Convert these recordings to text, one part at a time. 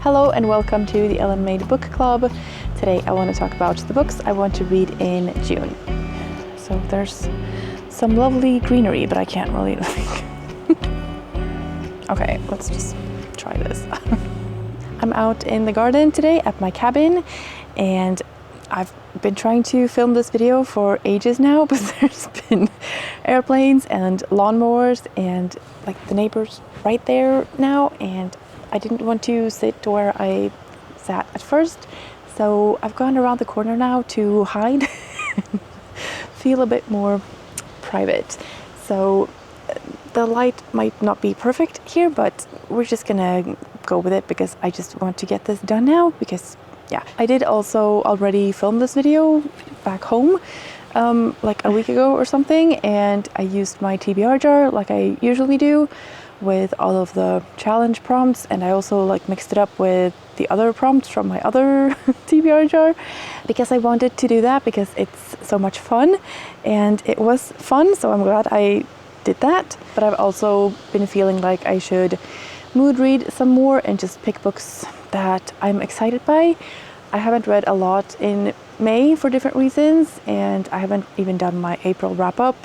Hello and welcome to the Ellen Made Book Club. Today I want to talk about the books I want to read in June. So there's some lovely greenery, but I can't really... Okay, let's just try this. I'm out in the garden today at my cabin, and I've been trying to film this video for ages now, but there's been airplanes and lawnmowers and like the neighbors right there now, and I didn't want to sit where I sat at first, so I've gone around the corner now to hide, feel a bit more private. So the light might not be perfect here, but we're just gonna go with it because I just want to get this done now because yeah. I did also already film this video back home like a week ago or something, and I used my TBR jar like I usually do with all of the challenge prompts, and I also like mixed it up with the other prompts from my other TBR jar because I wanted to do that because it's so much fun, and it was fun, so I'm glad I did that. But I've also been feeling like I should mood read some more and just pick books that I'm excited by. I haven't read a lot in May for different reasons, and I haven't even done my April wrap-up,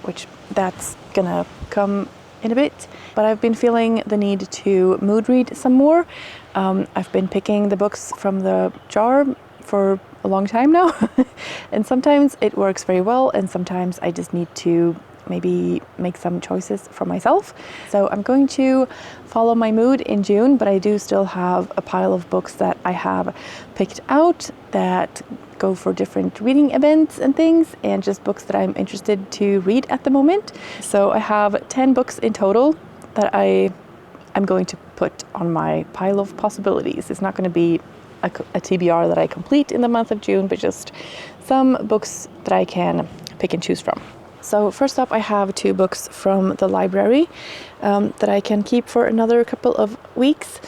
which that's gonna come in a bit. But I've been feeling the need to mood read some more. I've been picking the books from the jar for a long time now, and sometimes it works very well, and sometimes I just need to maybe make some choices for myself. So I'm going to follow my mood in June, but I do still have a pile of books that I have picked out that go for different reading events and things, and just books that I'm interested to read at the moment. So I have 10 books in total that I'm going to put on my pile of possibilities. It's not going to be a TBR that I complete in the month of June, but just some books that I can pick and choose from. So first up, I have 2 books from the library that I can keep for another couple of weeks.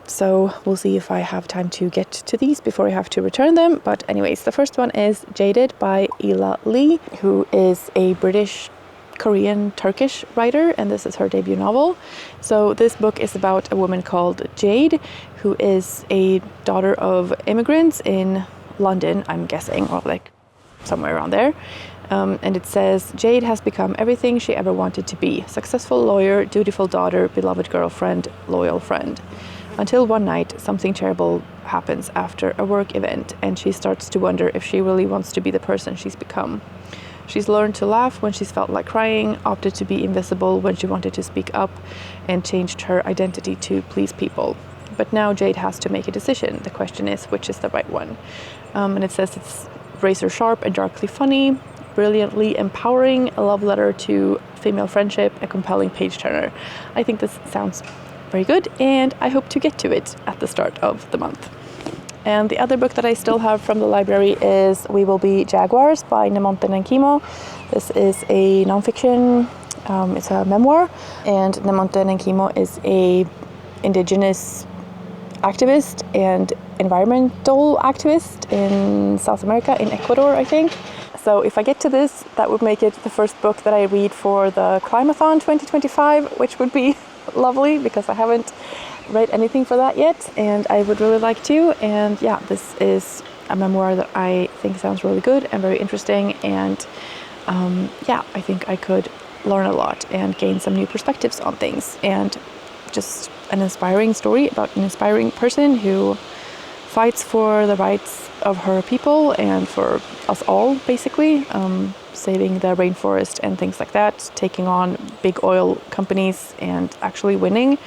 So we'll see if I have time to get to these before I have to return them. But anyways, the first one is Jaded by Ela Lee, who is a British, Korean, Turkish writer, and this is her debut novel. So this book is about a woman called Jade, who is a daughter of immigrants in London, I'm guessing, or like somewhere around there. And it says, Jade has become everything she ever wanted to be. Successful lawyer, dutiful daughter, beloved girlfriend, loyal friend. Until one night, something terrible happens after a work event, and she starts to wonder if she really wants to be the person she's become. She's learned to laugh when she's felt like crying, opted to be invisible when she wanted to speak up, and changed her identity to please people. But now Jade has to make a decision. The question is, which is the right one? And it says it's razor sharp and darkly funny, brilliantly empowering, a love letter to female friendship, a compelling page-turner. I think this sounds very good, and I hope to get to it at the start of the month. And the other book that I still have from the library is We Will Be Jaguars by Nemonte and Nenquimo. This is a nonfiction, it's a memoir, and Nemonte and Nenquimo is a indigenous activist and environmental activist in South America, in Ecuador, I think. So if I get to this, that would make it the first book that I read for the Climathon 2025, which would be lovely because I haven't read anything for that yet, and I would really like to. And yeah, this is a memoir that I think sounds really good and very interesting, and yeah, I think I could learn a lot and gain some new perspectives on things, and just an inspiring story about an inspiring person who fights for the rights of her people and for us all, basically, saving the rainforest and things like that, taking on big oil companies and actually winning.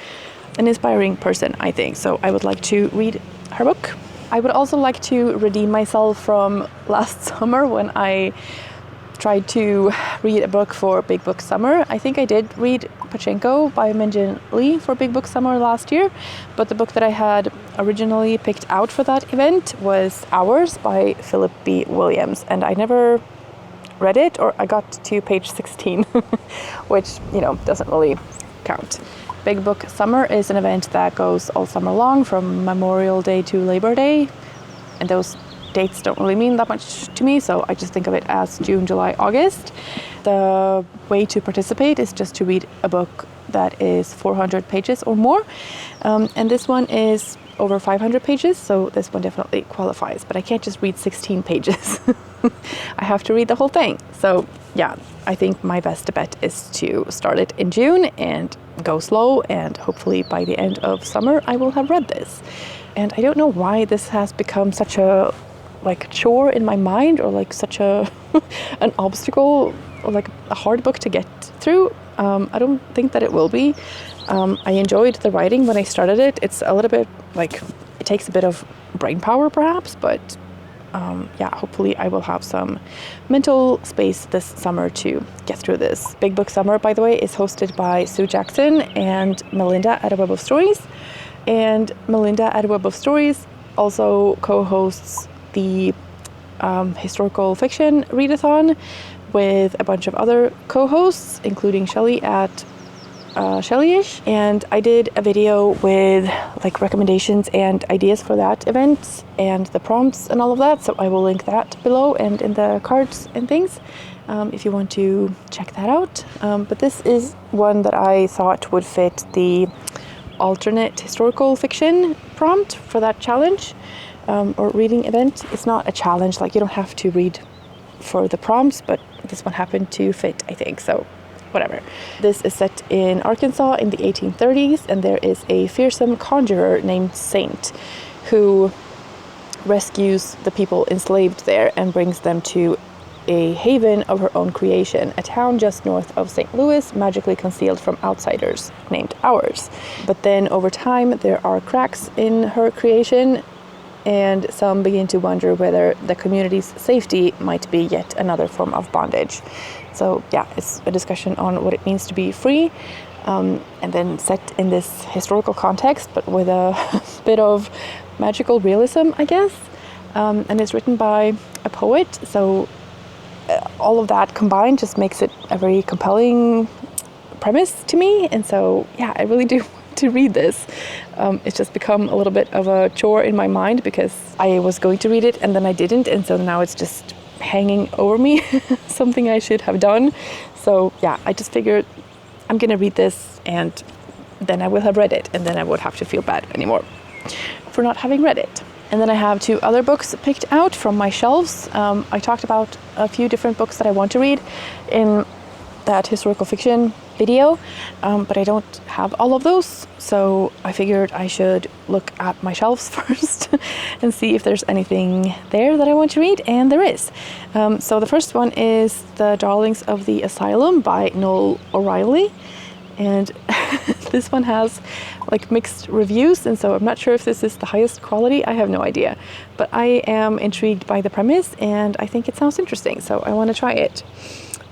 An inspiring person, I think. So I would like to read her book. I would also like to redeem myself from last summer when I tried to read a book for Big Book Summer. I think I did read Pachinko by Min Jin Lee for Big Book Summer last year, but the book that I had originally picked out for that event was Hours by Phillip B. Williams, and I never read it, or I got to page 16, which, you know, doesn't really count. Big Book Summer is an event that goes all summer long from Memorial Day to Labor Day, and those dates don't really mean that much to me, so I just think of it as June, July, August. The way to participate is just to read a book that is 400 pages or more. And this one is over 500 pages, so this one definitely qualifies, but I can't just read 16 pages. I have to read the whole thing. So yeah, I think my best bet is to start it in June and go slow, and hopefully by the end of summer I will have read this. And I don't know why this has become such a chore in my mind, or like such a an obstacle, or like a hard book to get through. I don't think that it will be. I enjoyed the writing when I started it. It's a little bit like, it takes a bit of brain power perhaps, but yeah, hopefully I will have some mental space this summer to get through this. Big Book Summer, by the way, is hosted by Sue Jackson and Melinda at A Web of Stories. And Melinda at A Web of Stories also co-hosts the Historical Fiction Readathon with a bunch of other co-hosts, including Shelly at Shellyish. And I did a video with like recommendations and ideas for that event and the prompts and all of that, so I will link that below and in the cards and things if you want to check that out. But this is one that I thought would fit the alternate historical fiction prompt for that challenge or reading event. It's not a challenge, like you don't have to read for the prompts, but this one happened to fit, I think, so whatever. This is set in Arkansas in the 1830s, and there is a fearsome conjurer named Saint who rescues the people enslaved there and brings them to a haven of her own creation, a town just north of St. Louis, magically concealed from outsiders, named Ours. But then over time there are cracks in her creation, and some begin to wonder whether the community's safety might be yet another form of bondage. So yeah, it's a discussion on what it means to be free, and then set in this historical context, but with a bit of magical realism, I guess. And it's written by a poet, so all of that combined just makes it a very compelling premise to me. And so yeah, I really do want to read this. It's just become a little bit of a chore in my mind because I was going to read it and then I didn't, and so now it's just hanging over me, something I should have done. So yeah, I just figured I'm gonna read this and then I will have read it, and then I won't have to feel bad anymore for not having read it. And then I have 2 other books picked out from my shelves. I talked about a few different books that I want to read in that historical fiction video, but I don't have all of those, so I figured I should look at my shelves first and see if there's anything there that I want to read, and there is. So the first one is The Darlings of the Asylum by Noel O'Reilly, and this one has like mixed reviews, and so I'm not sure if this is the highest quality. I have no idea, but I am intrigued by the premise and I think it sounds interesting, so I want to try it.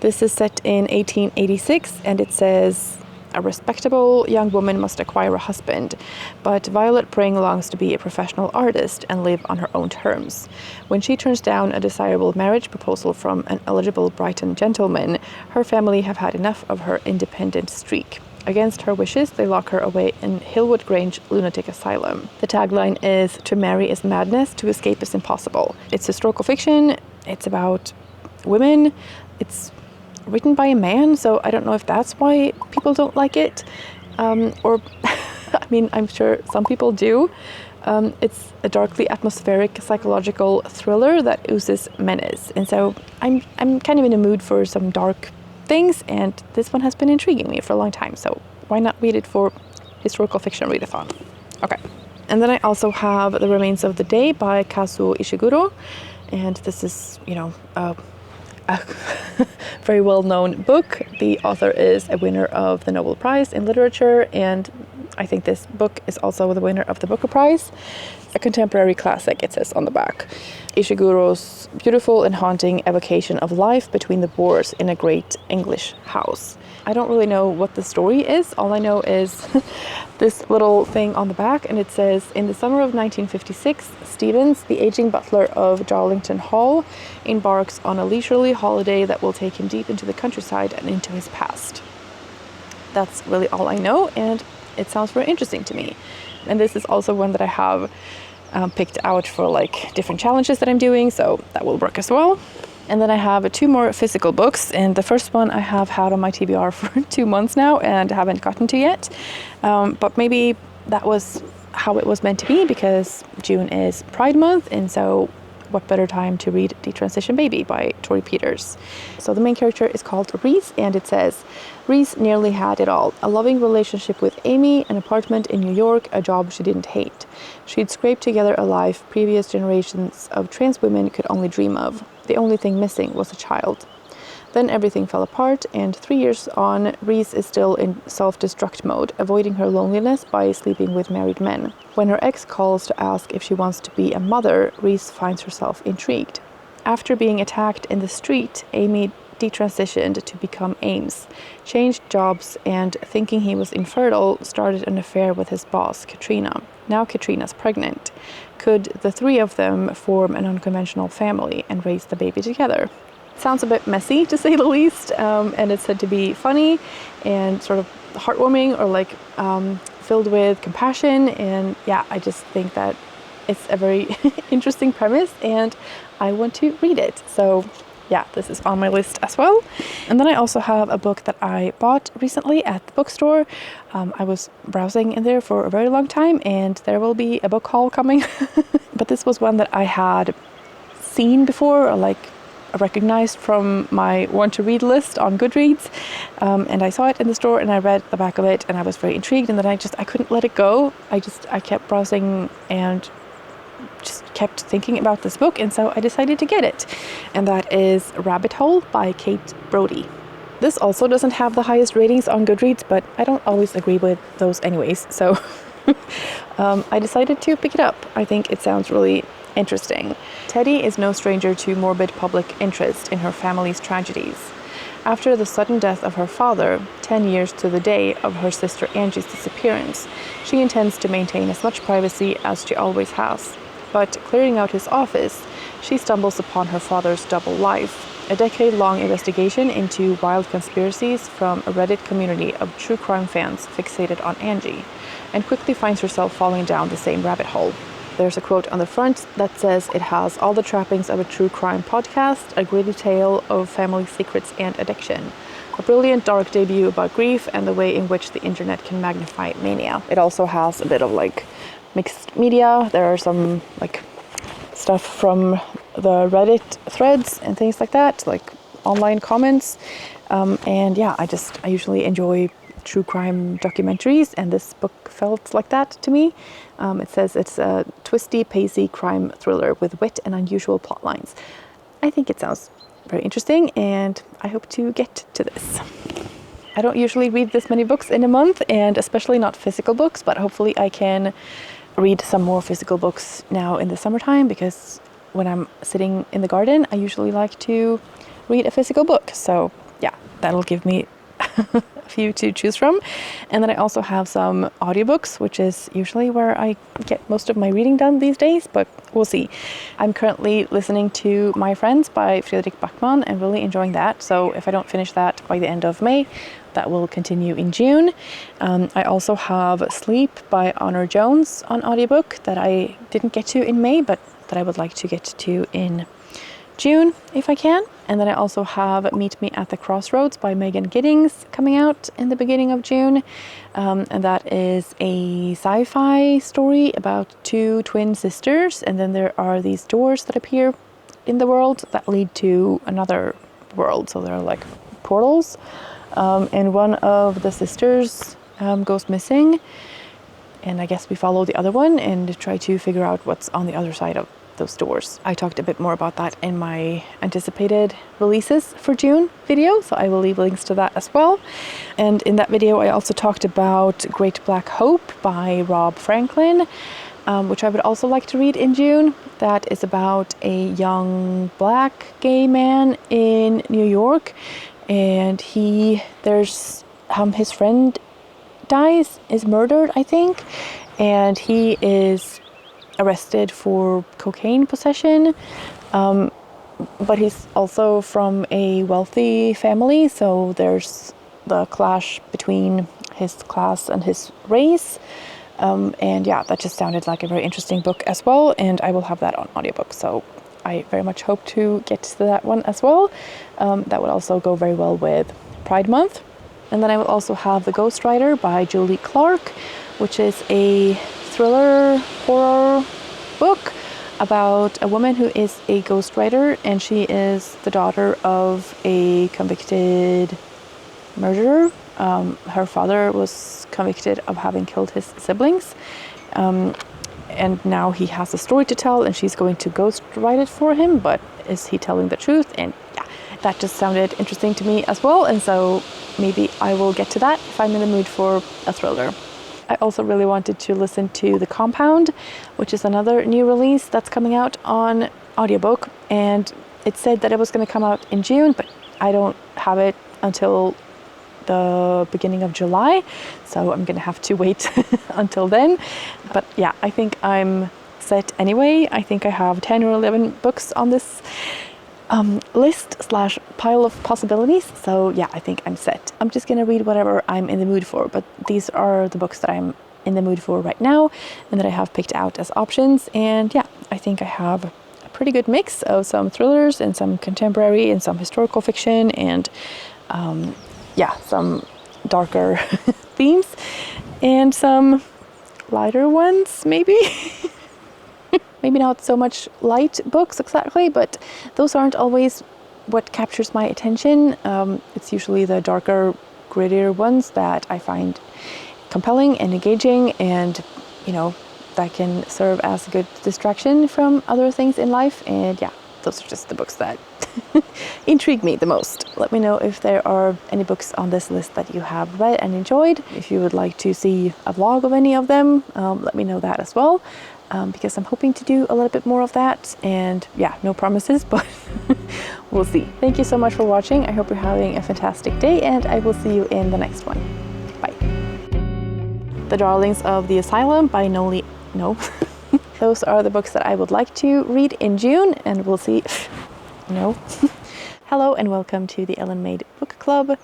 This is set in 1886, and it says, a respectable young woman must acquire a husband, but Violet Pring longs to be a professional artist and live on her own terms. When she turns down a desirable marriage proposal from an eligible Brighton gentleman, her family have had enough of her independent streak. Against her wishes, they lock her away in Hillwood Grange Lunatic Asylum. The tagline is, "To marry is madness, to escape is impossible." It's historical fiction, it's about women, it's written by a man, so I don't know if that's why people don't like it, or I mean, I'm sure some people do. It's a darkly atmospheric psychological thriller that oozes menace, and so I'm kind of in a mood for some dark things, and this one has been intriguing me for a long time, so why not read it for Historical Fiction Readathon? Okay. And then I also have The Remains of the Day by Kazuo Ishiguro, and this is, you know, a very well-known book. The author is a winner of the Nobel Prize in Literature, and I think this book is also the winner of the Booker Prize. A contemporary classic, it says on the back. Ishiguro's beautiful and haunting evocation of life between the wars in a great English house. I don't really know what the story is. All I know is this little thing on the back, and it says, in the summer of 1956, Stevens, the aging butler of Darlington Hall, embarks on a leisurely holiday that will take him deep into the countryside and into his past. That's really all I know, and it sounds very interesting to me. And this is also one that I have picked out for like different challenges that I'm doing, so that will work as well. And then I have 2 more physical books, and the first one I have had on my TBR for 2 months now and haven't gotten to yet. But maybe that was how it was meant to be, because June is Pride Month, and so what better time to read Detransition Baby by Torrey Peters. So the main character is called Reese, and it says, Reese nearly had it all. A loving relationship with Amy, an apartment in New York, a job she didn't hate. She'd scraped together a life previous generations of trans women could only dream of. The only thing missing was a child. Then everything fell apart, and 3 years on, Reese is still in self-destruct mode, avoiding her loneliness by sleeping with married men. When her ex calls to ask if she wants to be a mother, Reese finds herself intrigued. After being attacked in the street, Amy detransitioned to become Ames, changed jobs, and, thinking he was infertile, started an affair with his boss, Katrina. Now Katrina's pregnant. Could the 3 of them form an unconventional family and raise the baby together? Sounds a bit messy, to say the least, and it's said to be funny and sort of heartwarming, or like filled with compassion. And yeah, I just think that it's a very interesting premise, and I want to read it. So yeah, this is on my list as well. And then I also have a book that I bought recently at the bookstore. I was browsing in there for a very long time, and there will be a book haul coming. But this was one that I had seen before, or like recognized from my want to read list on Goodreads, and I saw it in the store, and I read the back of it, and I was very intrigued, and then I couldn't let it go. I kept browsing and just kept thinking about this book, and so I decided to get it, and that is Rabbit Hole by Kate Brody. This also doesn't have the highest ratings on Goodreads, but I don't always agree with those anyways, so I decided to pick it up. I think it sounds really interesting. Teddy is no stranger to morbid public interest in her family's tragedies. After the sudden death of her father, 10 years to the day of her sister Angie's disappearance, she intends to maintain as much privacy as she always has. But clearing out his office, she stumbles upon her father's double life, a decade-long investigation into wild conspiracies from a Reddit community of true crime fans fixated on Angie, and quickly finds herself falling down the same rabbit hole. There's a quote on the front that says it has all the trappings of a true crime podcast, a gritty tale of family secrets and addiction, a brilliant dark debut about grief and the way in which the internet can magnify mania. It also has a bit of like mixed media. There are some like stuff from the Reddit threads and things like that, like online comments. And yeah, I usually enjoy true crime documentaries, and this book felt like that to me. It says it's a twisty, pacey crime thriller with wit and unusual plot lines. I think it sounds very interesting, and I hope to get to this. I don't usually read this many books in a month, and especially not physical books, but hopefully I can read some more physical books now in the summertime, because when I'm sitting in the garden, I usually like to read a physical book. So yeah, that'll give me a few to choose from. And then I also have some audiobooks, which is usually where I get most of my reading done these days, but we'll see. I'm currently listening to My Friends by Fredrik Backman and really enjoying that. So if I don't finish that by the end of May, that will continue in June. I also have Sleep by Honor Jones on audiobook that I didn't get to in May, but that I would like to get to in June if I can. And then I also have Meet Me at the Crossroads by Megan Giddings coming out in the beginning of June. And that is a sci-fi story about 2 twin sisters, and then there are these doors that appear in the world that lead to another world. So they're like portals. And one of the sisters goes missing, and I guess we follow the other one and try to figure out what's on the other side of those doors. I talked a bit more about that in my anticipated releases for June video, so I will leave links to that as well. And in that video I also talked about Great Black Hope by Rob Franklin, which I would also like to read in June. That is about a young black gay man in New York, and his friend is murdered, I think, and he is arrested for cocaine possession, but he's also from a wealthy family, so there's the clash between his class and his race, and yeah, that just sounded like a very interesting book as well, and I will have that on audiobook, so I very much hope to get to that one as well. That would also go very well with Pride Month. And then I will also have The Ghostwriter by Julie Clark, which is a thriller horror book about a woman who is a ghostwriter, and she is the daughter of a convicted murderer. Her father was convicted of having killed his siblings, and now he has a story to tell, and she's going to ghostwrite it for him, but is he telling the truth? And yeah, that just sounded interesting to me as well, and so maybe I will get to that if I'm in the mood for a thriller. I also really wanted to listen to The Compound, which is another new release that's coming out on Audiobook, and it said that it was going to come out in June, but I don't have it until the beginning of July, so I'm going to have to wait until then. But yeah, I think I'm set anyway. I think I have 10 or 11 books on this list slash pile of possibilities, so yeah, I think I'm set. I'm just gonna read whatever I'm in the mood for, but these are the books that I'm in the mood for right now and that I have picked out as options. And yeah, I think I have a pretty good mix of some thrillers and some contemporary and some historical fiction and yeah, some darker themes and some lighter ones maybe. Maybe not so much light books exactly, but those aren't always what captures my attention. It's usually the darker, grittier ones that I find compelling and engaging, and you know, that can serve as a good distraction from other things in life. And yeah, those are just the books that intrigue me the most. Let me know if there are any books on this list that you have read and enjoyed. If you would like to see a vlog of any of them, let me know that as well. Because I'm hoping to do a little bit more of that, and yeah, no promises, but we'll see. Thank you so much for watching. I hope you're having a fantastic day, and I will see you in the next one. Bye. The Darlings of the Asylum by Noel. No. Those are the books that I would like to read in June, and we'll see. No. Hello and welcome to the Ellen Made Book Club.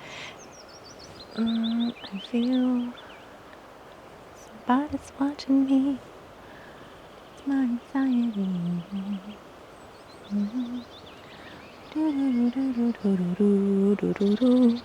I feel somebody's watching me. My anxiety. Do, do, do, do, do, do, do, do, do, do.